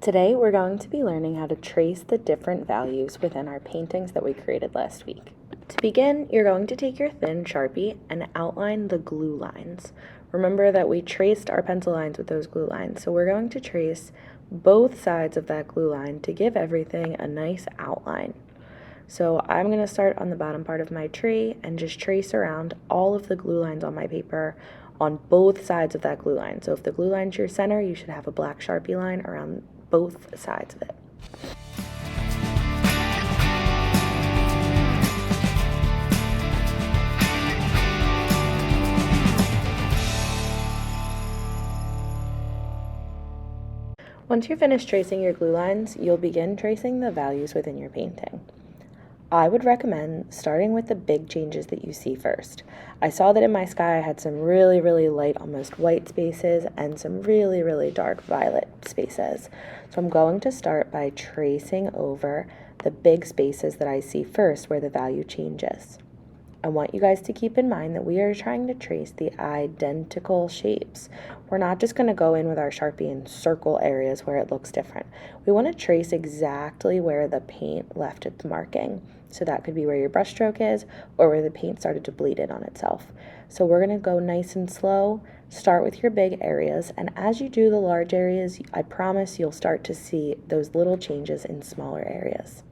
Today we're going to be learning how to trace the different values within our paintings that we created last week. To begin, you're going to take your thin Sharpie and outline the glue lines. Remember that we traced our pencil lines with those glue lines, so we're going to trace both sides of that glue line to give everything a nice outline. So I'm going to start on the bottom part of my tree and just trace around all of the glue lines on my paper on both sides of that glue line. So if the glue line's your center, you should have a black Sharpie line around both sides of it. Once you're finished tracing your glue lines, you'll begin tracing the values within your painting. I would recommend starting with the big changes that you see first. I saw that in my sky I had some really light, almost white spaces and some really dark violet spaces. So I'm going to start by tracing over the big spaces that I see first where the value changes. I want you guys to keep in mind that we are trying to trace the identical shapes. We're not just going to go in with our Sharpie and circle areas where it looks different. We want to trace exactly where the paint left its marking. So that could be where your brush stroke is or where the paint started to bleed in on itself. So we're going to go nice and slow, start with your big areas, and as you do the large areas, I promise you'll start to see those little changes in smaller areas.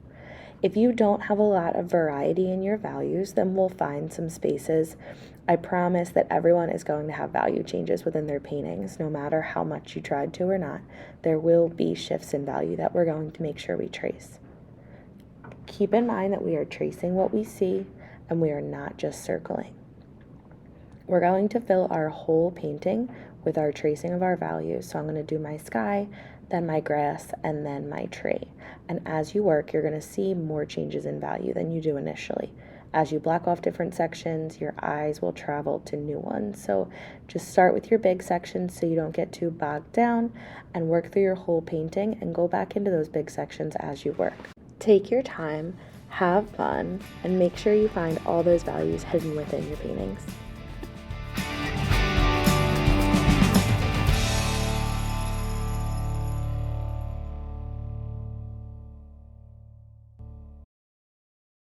If you don't have a lot of variety in your values, then we'll find some spaces. I promise that everyone is going to have value changes within their paintings, no matter how much you tried to or not. There will be shifts in value that we're going to make sure we trace. Keep in mind that we are tracing what we see and we are not just circling. We're going to fill our whole painting with our tracing of our values. So I'm going to do my sky, then my grass, and then my tree. And as you work, you're going to see more changes in value than you do initially. As you block off different sections, your eyes will travel to new ones. So just start with your big sections so you don't get too bogged down, and work through your whole painting and go back into those big sections as you work. Take your time, have fun, and make sure you find all those values hidden within your paintings.